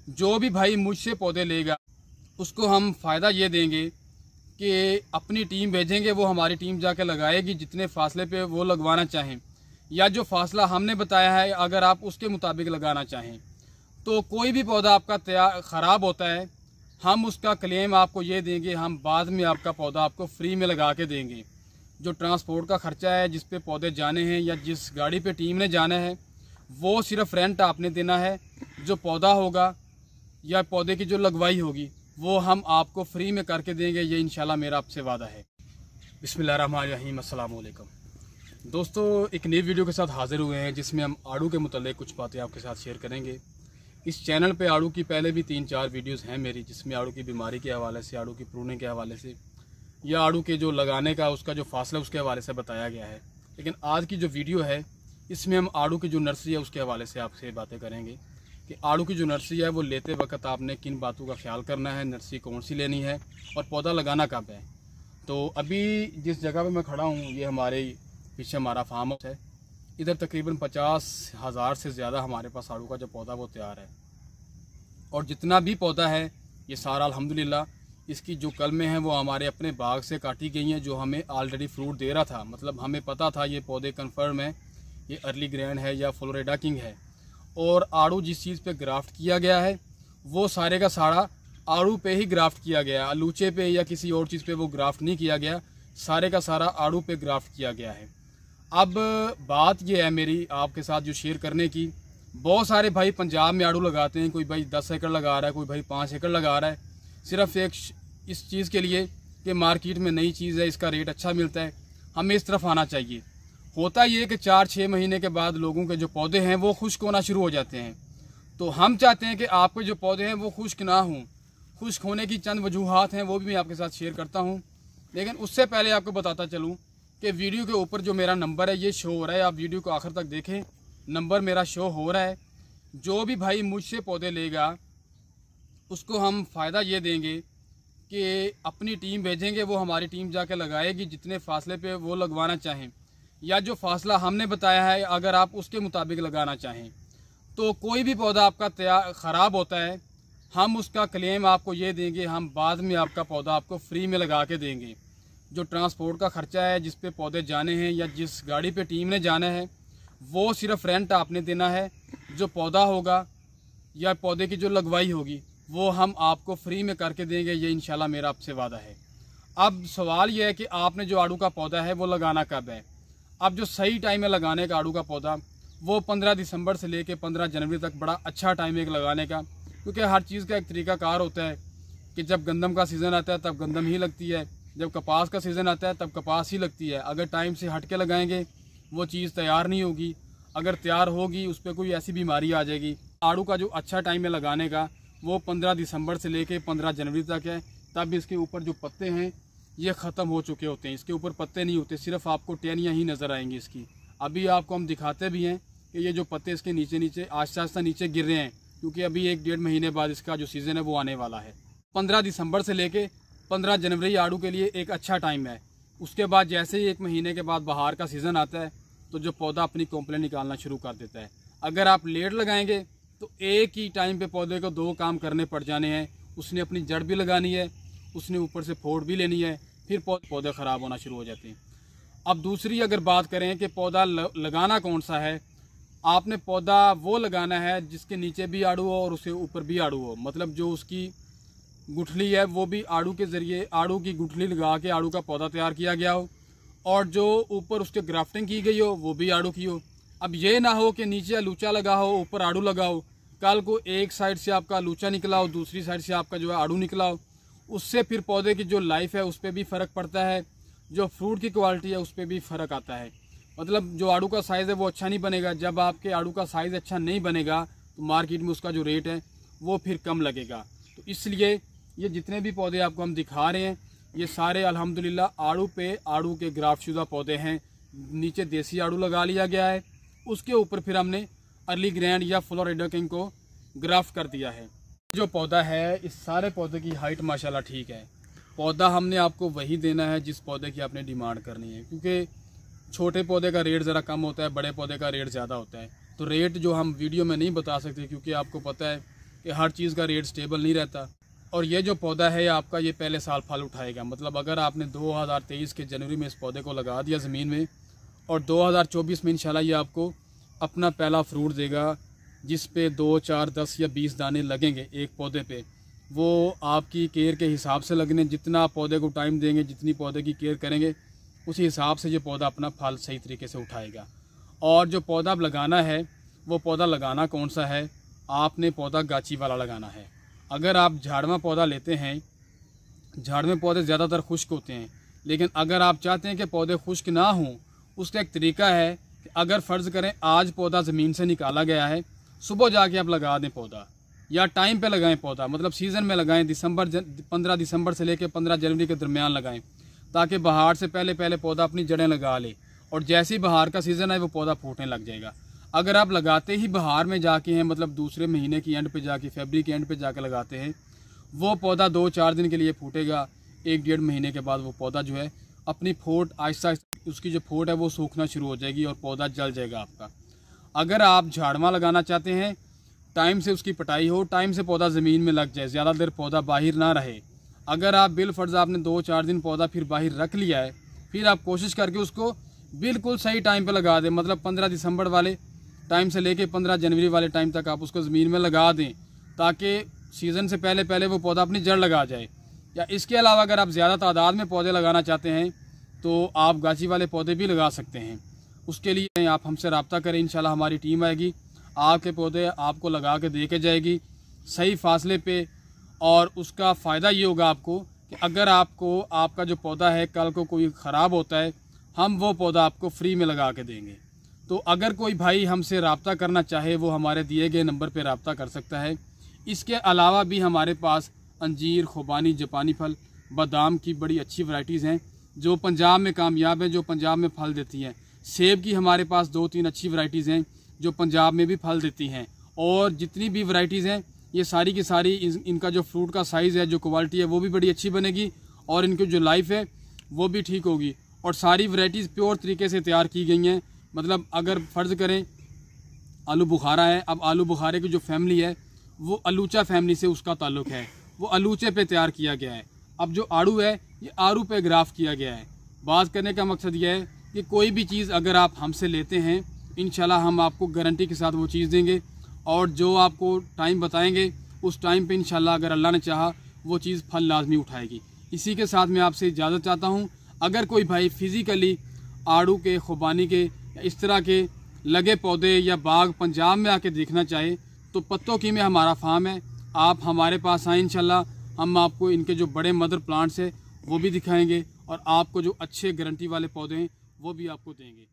जो भी भाई मुझसे पौधे लेगा उसको हम फ़ायदा ये देंगे कि अपनी टीम भेजेंगे, वो हमारी टीम जाके लगाएगी जितने फासले पे वो लगवाना चाहें, या जो फासला हमने बताया है अगर आप उसके मुताबिक लगाना चाहें। तो कोई भी पौधा आपका तैयार ख़राब होता है, हम उसका क्लेम आपको ये देंगे, हम बाद में आपका पौधा आपको फ्री में लगा के देंगे। जो ट्रांसपोर्ट का ख़र्चा है, जिस पे पौधे जाने हैं या जिस गाड़ी पे टीम ने जाना है, वो सिर्फ रेंट आपने देना है। जो पौधा होगा या पौधे की जो लगवाई होगी वो हम आपको फ्री में करके देंगे, ये इंशाल्लाह मेरा आपसे वादा है। बिस्मिल्लाहिर्रहमानिर्रहीम, अस्सलाम वालेकुम। दोस्तों, एक नई वीडियो के साथ हाज़िर हुए हैं जिसमें हम आड़ू के मुतालिक कुछ बातें आपके साथ शेयर करेंगे। इस चैनल पे आड़ू की पहले भी 3-4 वीडियोस हैं मेरी, जिसमें आड़ू की बीमारी के हवाले से, आड़ू की प्रूनिंग के हवाले से या आड़ू के जो लगाने का उसका जो फासला उसके हवाले से बताया गया है। लेकिन आज की जो वीडियो है इसमें हम आड़ू की जो नर्सरी है उसके हवाले से आपसे बातें करेंगे कि आड़ू की जो नर्सरी है वो लेते वक्त आपने किन बातों का ख्याल करना है, नर्सरी कौन सी लेनी है और पौधा लगाना कब है। तो अभी जिस जगह पे मैं खड़ा हूँ ये हमारे पीछे हमारा फार्म हाउस है। इधर तकरीबन 50,000 से ज़्यादा हमारे पास आड़ू का जो पौधा वो तैयार है, और जितना भी पौधा है ये सारा अल्हम्दुलिल्लाह इसकी जो कलमें हैं वो हमारे अपने बाग से काटी गई हैं, जो हमें ऑलरेडी फ्रूट दे रहा था। मतलब हमें पता था ये पौधे कन्फर्म है, ये अर्ली ग्रैंड है या फ्लोरिडा किंग है। और आड़ू जिस चीज़ पे ग्राफ्ट किया गया है वो सारे का सारा आड़ू पे ही ग्राफ्ट किया गया है, अलूचे पे या किसी और चीज़ पे वो ग्राफ्ट नहीं किया गया, सारे का सारा आड़ू पे ग्राफ्ट किया गया है। अब बात ये है मेरी आपके साथ जो शेयर करने की, बहुत सारे भाई पंजाब में आड़ू लगाते हैं, कोई भाई 10 एकड़ लगा रहा है, कोई भाई 5 एकड़ लगा रहा है, सिर्फ एक इस चीज़ के लिए कि मार्केट में नई चीज़ है, इसका रेट अच्छा मिलता है, हमें इस तरफ आना चाहिए। होता ये कि 4-6 महीने के बाद लोगों के जो पौधे हैं वो खुश्क होना शुरू हो जाते हैं। तो हम चाहते हैं कि आपके जो पौधे हैं वो खुश्क ना हों। खुश्क होने की चंद वजूहात हैं, वो भी मैं आपके साथ शेयर करता हूँ। लेकिन उससे पहले आपको बताता चलूँ कि वीडियो के ऊपर जो मेरा नंबर है ये शो हो रहा है, आप वीडियो को आखिर तक देखें, नंबर मेरा शो हो रहा है। जो भी भाई मुझसे पौधे लेगा उसको हम फ़ायदा ये देंगे कि अपनी टीम भेजेंगे, वो हमारी टीम जाके लगाएगी जितने फासले पे वो लगवाना चाहें, या जो फासला हमने बताया है अगर आप उसके मुताबिक लगाना चाहें। तो कोई भी पौधा आपका तैयार ख़राब होता है, हम उसका क्लेम आपको ये देंगे, हम बाद में आपका पौधा आपको फ्री में लगा के देंगे। जो ट्रांसपोर्ट का ख़र्चा है, जिस पे पौधे जाने हैं या जिस गाड़ी पे टीम ने जाना है, वो सिर्फ रेंट आपने देना है। जो पौधा होगा या पौधे की जो लगवाई होगी वो हम आपको फ्री में करके देंगे, ये इंशाल्लाह मेरा आपसे वादा है। अब सवाल ये है कि आपने जो आड़ू का पौधा है वो लगाना कब है। अब जो सही टाइम है लगाने का आड़ू का पौधा वो 15 दिसंबर से लेके 15 जनवरी तक बड़ा अच्छा टाइम है लगाने का, क्योंकि हर चीज़ का एक तरीक़ाकार होता है कि जब गंदम का सीज़न आता है तब गंदम ही लगती है, जब कपास का सीज़न आता है तब कपास ही लगती है। अगर टाइम से हट के लगाएंगे वो चीज़ तैयार नहीं होगी, अगर तैयार होगी उस पर कोई ऐसी बीमारी आ जाएगी। आड़ू का जो अच्छा टाइम है लगाने का वो 15 दिसंबर से लेके 15 जनवरी तक है। तब इसके ऊपर जो पत्ते हैं ये ख़त्म हो चुके होते हैं, इसके ऊपर पत्ते नहीं होते, सिर्फ आपको टहनियाँ ही नज़र आएंगी इसकी। अभी आपको हम दिखाते भी हैं कि ये जो पत्ते इसके नीचे नीचे आस्ता आस्ता नीचे गिर रहे हैं, क्योंकि अभी 1-1.5 महीने बाद इसका जो सीज़न है वो आने वाला है। 15 दिसंबर से लेके 15 जनवरी आड़ू के लिए एक अच्छा टाइम है। उसके बाद जैसे ही 1 महीने के बाद बाहर का सीज़न आता है तो जो पौधा अपनी कॉम्प्लेन निकालना शुरू कर देता है। अगर आप लेट लगाएंगे तो एक ही टाइम पे पौधे को 2 काम करने पड़ जाने हैं, उसने अपनी जड़ भी लगानी है, उसने ऊपर से फोड़ भी लेनी है, फिर पौधे ख़राब होना शुरू हो जाते हैं। अब दूसरी अगर बात करें कि पौधा लगाना कौन सा है, आपने पौधा वो लगाना है जिसके नीचे भी आड़ू हो और उसके ऊपर भी आड़ू हो। मतलब जो उसकी गुठली है वो भी आड़ू के ज़रिए, आड़ू की गुठली लगा के आड़ू का पौधा तैयार किया गया हो, और जो ऊपर उसके ग्राफ्टिंग की गई हो वो भी आड़ू की हो। अब ये ना हो कि नीचे लूचा लगा हो ऊपर आड़ू लगा हो, कल को एक साइड से आपका लूचा निकला हो दूसरी साइड से आपका जो है आड़ू निकला हो, उससे फिर पौधे की जो लाइफ है उस पर भी फ़र्क पड़ता है, जो फ्रूट की क्वालिटी है उस पर भी फ़र्क आता है। मतलब जो आड़ू का साइज़ है वो अच्छा नहीं बनेगा। जब आपके आड़ू का साइज़ अच्छा नहीं बनेगा तो मार्केट में उसका जो रेट है वो फिर कम लगेगा। तो इसलिए ये जितने भी पौधे आपको हम दिखा रहे हैं ये सारे अल्हम्दुलिल्लाह आड़ू पे आड़ू के ग्राफ्ट शुदा पौधे हैं। नीचे देसी आड़ू लगा लिया गया है, उसके ऊपर फिर हमने अर्ली ग्रैंड या फ्लोरिडा किंग को ग्राफ्ट कर दिया है। जो पौधा है इस सारे पौधे की हाइट माशाल्लाह ठीक है। पौधा हमने आपको वही देना है जिस पौधे की आपने डिमांड करनी है, क्योंकि छोटे पौधे का रेट ज़रा कम होता है, बड़े पौधे का रेट ज़्यादा होता है। तो रेट जो हम वीडियो में नहीं बता सकते, क्योंकि आपको पता है कि हर चीज़ का रेट स्टेबल नहीं रहता। और ये जो पौधा है आपका, ये पहले साल फल उठाएगा। मतलब अगर आपने 2023 के जनवरी में इस पौधे को लगा दिया ज़मीन में, और 2024 में इंशाल्लाह ये आपको अपना पहला फ्रूट देगा, जिस पे 2, 4, 10 या 20 दाने लगेंगे एक पौधे पे। वो आपकी केयर के हिसाब से लगने, जितना आप पौधे को टाइम देंगे, जितनी पौधे की केयर करेंगे, उसी हिसाब से ये पौधा अपना फल सही तरीके से उठाएगा। और जो पौधा अब लगाना है, वो पौधा लगाना कौन सा है, आपने पौधा गाची वाला लगाना है। अगर आप झाड़वा पौधा लेते हैं, झाड़वे पौधे ज़्यादातर खुश्क होते हैं, लेकिन अगर आप चाहते हैं कि पौधे खुश्क ना हों, उसका एक तरीका है कि अगर फ़र्ज़ करें आज पौधा ज़मीन से निकाला गया है, सुबह जाके आप लगा दें पौधा, या टाइम पे लगाएं पौधा, मतलब सीज़न में लगाएं। 15 दिसंबर से लेकर 15 जनवरी के दरमियान लगाएं, ताकि बहार से पहले पहले पौधा अपनी जड़ें लगा ले, और जैसे ही बहार का सीज़न है वो पौधा फूटने लग जाएगा। अगर आप लगाते ही बहार में जाके हैं, मतलब दूसरे महीने की एंड पे जाके, फरवरी के एंड पे जाके लगाते हैं, वो पौधा 2-4 दिन के लिए फूटेगा। 1-1.5 महीने के बाद वो पौधा जो है अपनी फोट आहिस्ता आहिस्ता, उसकी जो फोट है वो सूखना शुरू हो जाएगी और पौधा जल जाएगा आपका। अगर आप झाड़वा लगाना चाहते हैं, टाइम से उसकी पटाई हो, टाइम से पौधा ज़मीन में लग जाए, ज़्यादा देर पौधा बाहर ना रहे। अगर आप बिलफर्ज आपने 2-4 दिन पौधा फिर बाहर रख लिया है, फिर आप कोशिश करके उसको बिल्कुल सही टाइम पे लगा दें। मतलब 15 दिसंबर वाले टाइम से लेके 15 जनवरी वाले टाइम तक आप उसको ज़मीन में लगा दें, ताकि सीज़न से पहले पहले वो पौधा अपनी जड़ लगा जाए। या इसके अलावा अगर आप ज़्यादा तादाद में पौधे लगाना चाहते हैं, तो आप गाची वाले पौधे भी लगा सकते हैं। उसके लिए आप हमसे रब्ता करें, इंशाल्लाह हमारी टीम आएगी, आपके पौधे आपको लगा के दे के जाएगी सही फासले पे। और उसका फ़ायदा ये होगा आपको कि अगर आपको आपका जो पौधा है कल को कोई ख़राब होता है, हम वो पौधा आपको फ्री में लगा के देंगे। तो अगर कोई भाई हमसे रब्ता करना चाहे, वो हमारे दिए गए नंबर पे रब्ता कर सकता है। इसके अलावा भी हमारे पास अंजीर, खुबानी, जापानी फल, बादाम की बड़ी अच्छी वैरायटीज़ हैं जो पंजाब में कामयाब हैं, जो पंजाब में फल देती हैं। सेब की हमारे पास 2-3 अच्छी वैरायटीज़ हैं जो पंजाब में भी फल देती हैं। और जितनी भी वैरायटीज़ हैं, ये सारी की सारी इनका जो फ्रूट का साइज़ है, जो क्वालिटी है, वो भी बड़ी अच्छी बनेगी, और इनकी जो लाइफ है वो भी ठीक होगी। और सारी वैरायटीज़ प्योर तरीके से तैयार की गई हैं। मतलब अगर फ़र्ज़ करें आलू बुखारा है, अब आलू बुखारे की जो फैमिली है वो अलूचा फैमिली से उसका ताल्लुक़ है, वो अलूचे पे तैयार किया गया है। अब जो आड़ू है, ये आड़ू पे ग्राफ किया गया है। बात करने का मकसद ये है कि कोई भी चीज़ अगर आप हमसे लेते हैं, इंशाल्लाह हम आपको गारंटी के साथ वो चीज़ देंगे, और जो आपको टाइम बताएंगे उस टाइम पे इंशाल्लाह अगर अल्लाह ने चाहा वो चीज़ फल लाजमी उठाएगी। इसी के साथ मैं आपसे इजाज़त चाहता हूँ। अगर कोई भाई फिज़िकली आड़ू के, खुबानी के या इस तरह के लगे पौधे या बाग पंजाब में आके देखना चाहे, तो पत्तों की में हमारा फार्म है, आप हमारे पास आएँ। इंशाल्लाह हम आपको इनके जो बड़े मदर प्लांट्स हैं वो भी दिखाएंगे, और आपको जो अच्छे गारंटी वाले पौधे हैं वो भी आपको देंगे।